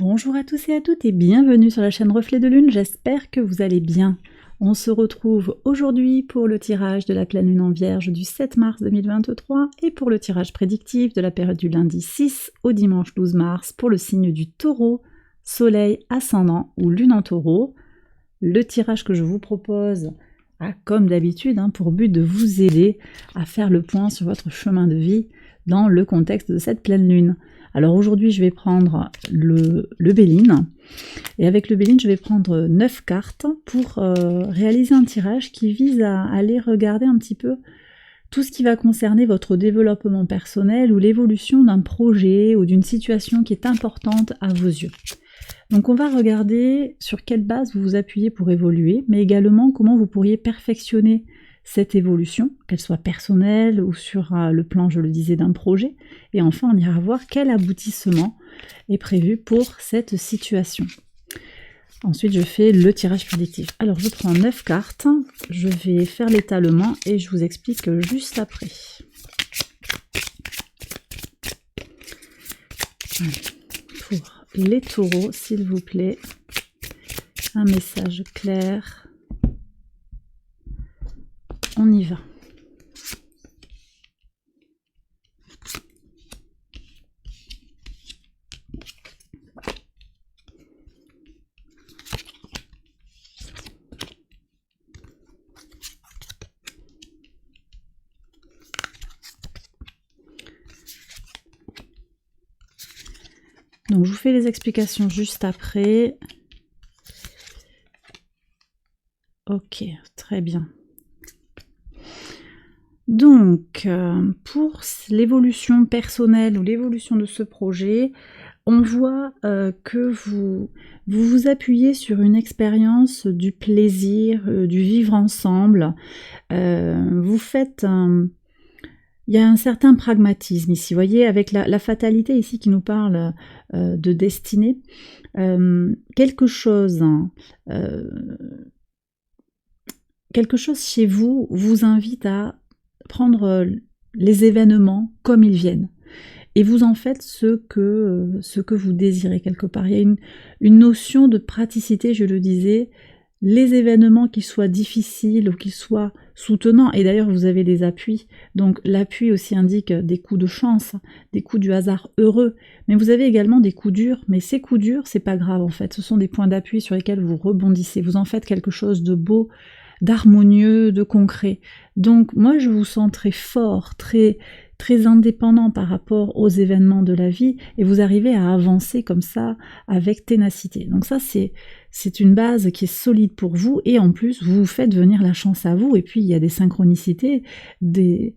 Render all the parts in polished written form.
Bonjour à tous et à toutes et bienvenue sur la chaîne Reflet de Lune, j'espère que vous allez bien. On se retrouve aujourd'hui pour le tirage de la pleine lune en Vierge du 7 mars 2023 et pour le tirage prédictif de la période du lundi 6 au dimanche 12 mars pour le signe du Taureau, Soleil ascendant ou Lune en Taureau. Le tirage que je vous propose a comme d'habitude pour but de vous aider à faire le point sur votre chemin de vie dans le contexte de cette pleine lune. Alors aujourd'hui je vais prendre le Béline et avec le Béline je vais prendre 9 cartes pour réaliser un tirage qui vise à aller regarder un petit peu tout ce qui va concerner votre développement personnel ou l'évolution d'un projet ou d'une situation qui est importante à vos yeux. Donc on va regarder sur quelle base vous vous appuyez pour évoluer, mais également comment vous pourriez perfectionner cette évolution, qu'elle soit personnelle ou sur le plan, je le disais, d'un projet. Et enfin, on ira voir quel aboutissement est prévu pour cette situation. Ensuite, je fais le tirage prédictif. Alors, je prends 9 cartes, je vais faire l'étalement et je vous explique juste après. Pour les taureaux, s'il vous plaît, un message clair. On y va. Donc je vous fais les explications juste après. Ok, très bien. Donc, pour l'évolution personnelle ou l'évolution de ce projet, on voit que vous appuyez sur une expérience du plaisir, du vivre ensemble. Vous faites il y a un certain pragmatisme ici, vous voyez, avec la fatalité ici qui nous parle de destinée. Quelque chose chez vous vous invite à prendre les événements comme ils viennent. Et vous en faites ce que vous désirez quelque part. Il y a une notion de praticité, je le disais, les événements qu'ils soient difficiles ou qu'ils soient soutenants, et d'ailleurs vous avez des appuis, donc l'appui aussi indique des coups de chance, des coups du hasard heureux, mais vous avez également des coups durs, mais ces coups durs, c'est pas grave en fait, ce sont des points d'appui sur lesquels vous rebondissez, vous en faites quelque chose de beau, d'harmonieux, de concret. Donc moi je vous sens très fort, très indépendant par rapport aux événements de la vie, et vous arrivez à avancer comme ça avec ténacité. Donc ça c'est une base qui est solide pour vous, et en plus vous vous faites venir la chance à vous, et puis il y a des synchronicités, des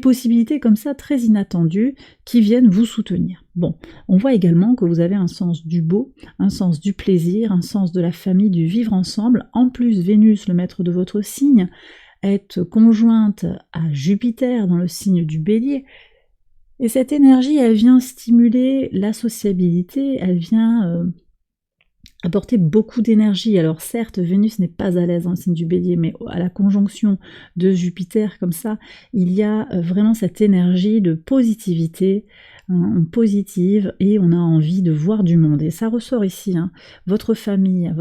possibilités comme ça très inattendues qui viennent vous soutenir. Bon, on voit également que vous avez un sens du beau, un sens du plaisir, un sens de la famille, du vivre ensemble. En plus, Vénus, le maître de votre signe, est conjointe à Jupiter dans le signe du Bélier. Et cette énergie, elle vient stimuler la sociabilité, elle vient apporter beaucoup d'énergie. Alors certes, Vénus n'est pas à l'aise dans le signe du Bélier, mais à la conjonction de Jupiter comme ça, il y a vraiment cette énergie de positivité, positive, et on a envie de voir du monde. Et ça ressort ici, votre famille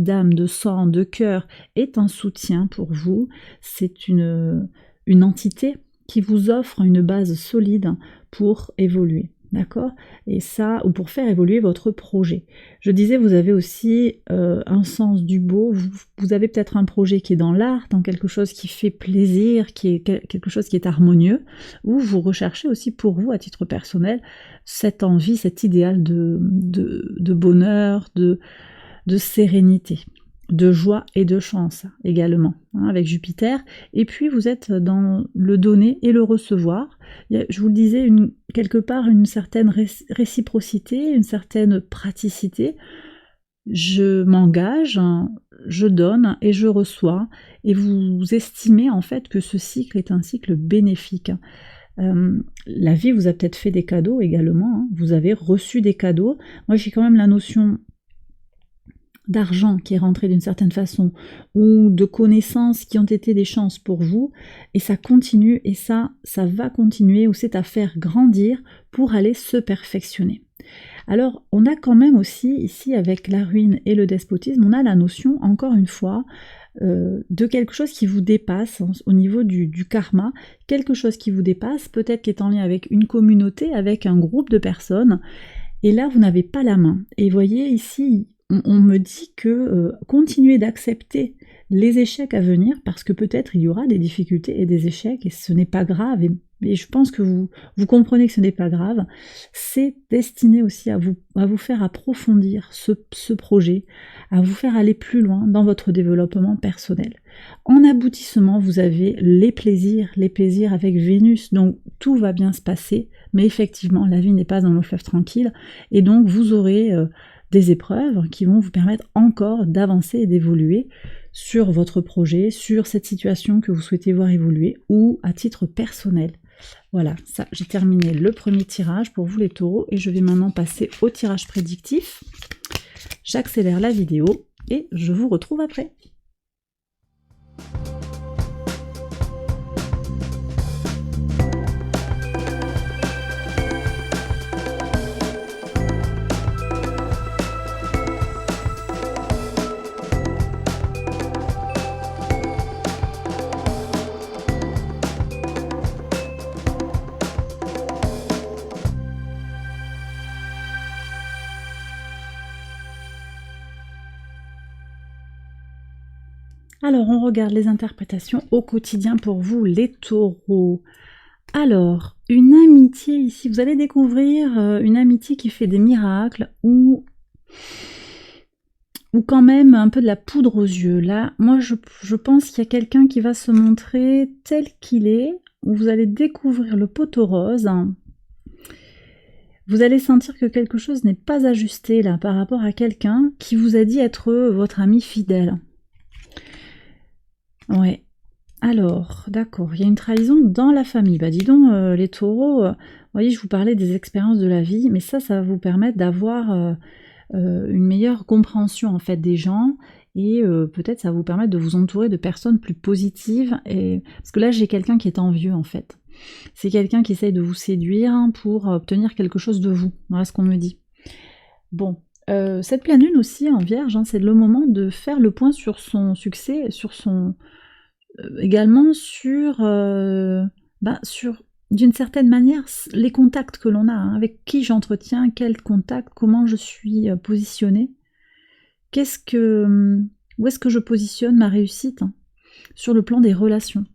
d'âme, de sang, de cœur, est un soutien pour vous. C'est une entité qui vous offre une base solide pour évoluer. D'accord? Et ça, ou pour faire évoluer votre projet. Je disais, vous avez aussi un sens du beau, vous avez peut-être un projet qui est dans l'art, dans quelque chose qui fait plaisir, qui est quelque chose qui est harmonieux, ou vous recherchez aussi pour vous, à titre personnel, cette envie, cet idéal de bonheur, de sérénité, de joie et de chance également, avec Jupiter. Et puis vous êtes dans le donner et le recevoir. Je vous le disais, quelque part une certaine réciprocité, une certaine praticité. Je m'engage, je donne et je reçois, et vous estimez en fait que ce cycle est un cycle bénéfique. La vie vous a peut-être fait des cadeaux également, vous avez reçu des cadeaux. Moi j'ai quand même la notion d'argent qui est rentré d'une certaine façon, ou de connaissances qui ont été des chances pour vous, et ça continue, et ça va continuer, ou c'est à faire grandir pour aller se perfectionner. Alors, on a quand même aussi, ici, avec la ruine et le despotisme, on a la notion, encore une fois, de quelque chose qui vous dépasse au niveau du karma, quelque chose qui vous dépasse, peut-être qui est en lien avec une communauté, avec un groupe de personnes, et là, vous n'avez pas la main. Et vous voyez, ici, on me dit que continuez d'accepter les échecs à venir, parce que peut-être il y aura des difficultés et des échecs, et ce n'est pas grave, et je pense que vous comprenez que ce n'est pas grave. C'est destiné aussi à vous faire approfondir ce projet, à vous faire aller plus loin dans votre développement personnel. En aboutissement, vous avez les plaisirs avec Vénus, donc tout va bien se passer, mais effectivement, la vie n'est pas un long fleuve tranquille, et donc vous aurez des épreuves qui vont vous permettre encore d'avancer et d'évoluer sur votre projet, sur cette situation que vous souhaitez voir évoluer, ou à titre personnel. Voilà, ça, j'ai terminé le premier tirage pour vous les taureaux, et je vais maintenant passer au tirage prédictif. J'accélère la vidéo, et je vous retrouve après. Alors, on regarde les interprétations au quotidien pour vous, les taureaux. Alors, une amitié ici, vous allez découvrir une amitié qui fait des miracles ou quand même un peu de la poudre aux yeux. Là, moi, je pense qu'il y a quelqu'un qui va se montrer tel qu'il est, où vous allez découvrir le poteau rose. Vous allez sentir que quelque chose n'est pas ajusté là par rapport à quelqu'un qui vous a dit être votre ami fidèle. Ouais. Alors, d'accord, il y a une trahison dans la famille. Bah dis donc, les taureaux, vous voyez, je vous parlais des expériences de la vie, mais ça va vous permettre d'avoir une meilleure compréhension en fait des gens, et peut-être ça va vous permettre de vous entourer de personnes plus positives, parce que là j'ai quelqu'un qui est envieux en fait. C'est quelqu'un qui essaye de vous séduire pour obtenir quelque chose de vous, voilà ce qu'on me dit. Bon. Cette pleine lune aussi en Vierge, hein, c'est le moment de faire le point sur son succès, sur son... également sur d'une certaine manière les contacts que l'on a, hein, avec qui j'entretiens, quel contact, comment je suis positionnée, où est-ce que je positionne ma réussite, hein, sur le plan des relations.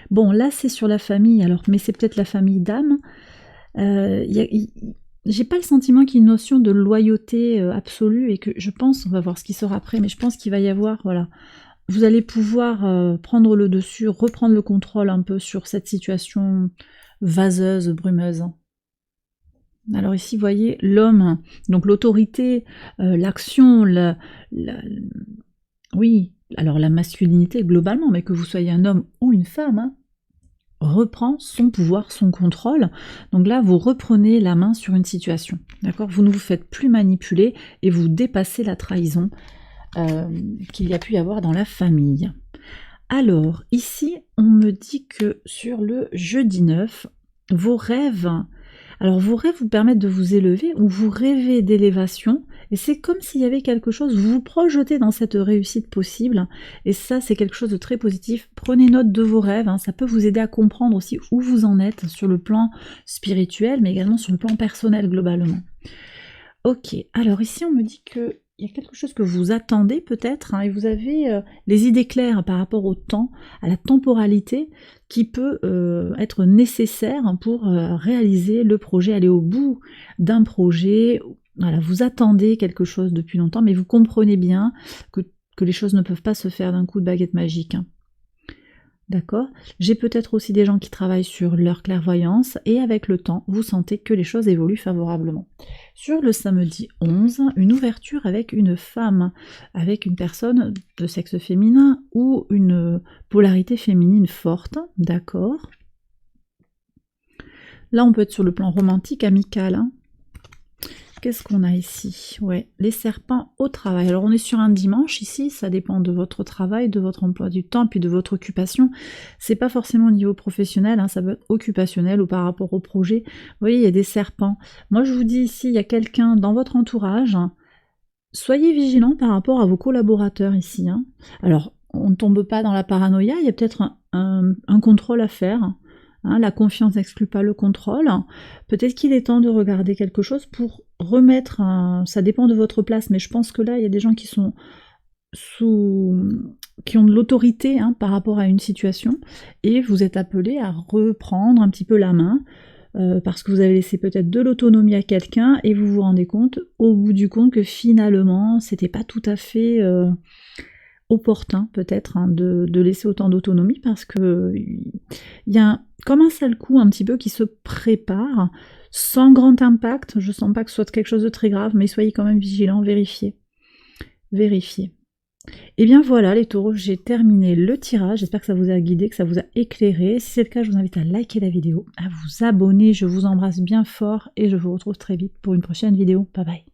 Bon, là c'est sur la famille, alors, mais c'est peut-être la famille d'âme. J'ai pas le sentiment qu'il y ait une notion de loyauté absolue, et que je pense, on va voir ce qui sera après, mais je pense qu'il va y avoir, voilà, vous allez pouvoir prendre le dessus, reprendre le contrôle un peu sur cette situation vaseuse, brumeuse. Alors ici, vous voyez, l'homme, donc l'autorité, l'action, oui, alors la masculinité globalement, mais que vous soyez un homme ou une femme, hein, reprend son pouvoir, son contrôle. Donc là, vous reprenez la main sur une situation, d'accord? Vous ne vous faites plus manipuler et vous dépassez la trahison qu'il y a pu y avoir dans la famille. Alors, ici, on me dit que sur le jeudi 9, vos rêves vous permettent de vous élever, ou vous rêvez d'élévation, et c'est comme s'il y avait quelque chose, vous vous projetez dans cette réussite possible, et ça, c'est quelque chose de très positif. Prenez note de vos rêves, hein, ça peut vous aider à comprendre aussi où vous en êtes sur le plan spirituel, mais également sur le plan personnel globalement. Ok, alors ici, on me dit que il y a quelque chose que vous attendez peut-être, hein, et vous avez les idées claires par rapport au temps, à la temporalité qui peut être nécessaire pour réaliser le projet, aller au bout d'un projet. Voilà, vous attendez quelque chose depuis longtemps, mais vous comprenez bien que les choses ne peuvent pas se faire d'un coup de baguette magique, hein. D'accord? J'ai peut-être aussi des gens qui travaillent sur leur clairvoyance, et avec le temps, vous sentez que les choses évoluent favorablement. Sur le samedi 11, une ouverture avec une femme, avec une personne de sexe féminin ou une polarité féminine forte, d'accord? Là, on peut être sur le plan romantique, amical, hein. qu'est-ce qu'on a ici? Ouais, les serpents au travail. Alors on est sur un dimanche ici, ça dépend de votre travail, de votre emploi du temps, puis de votre occupation. C'est pas forcément au niveau professionnel, hein, ça peut être occupationnel ou par rapport au projet. Vous voyez, il y a des serpents. Moi je vous dis ici, il y a quelqu'un dans votre entourage. Soyez vigilant par rapport à vos collaborateurs ici. Hein. Alors, on ne tombe pas dans la paranoïa, il y a peut-être un contrôle à faire. Hein, la confiance n'exclut pas le contrôle. Peut-être qu'il est temps de regarder quelque chose pour remettre, ça dépend de votre place, mais je pense que là, il y a des gens qui sont qui ont de l'autorité hein, par rapport à une situation, et vous êtes appelé à reprendre un petit peu la main, parce que vous avez laissé peut-être de l'autonomie à quelqu'un, et vous vous rendez compte, au bout du compte, que finalement, c'était pas tout à fait opportun peut-être hein, de laisser autant d'autonomie parce que il y a comme un sale coup un petit peu qui se prépare sans grand impact. Je sens pas que ce soit quelque chose de très grave, mais soyez quand même vigilants, vérifiez. Et bien voilà les taureaux, j'ai terminé le tirage, j'espère que ça vous a guidé, que ça vous a éclairé. Si c'est le cas, je vous invite à liker la vidéo, à vous abonner, je vous embrasse bien fort et je vous retrouve très vite pour une prochaine vidéo. Bye bye.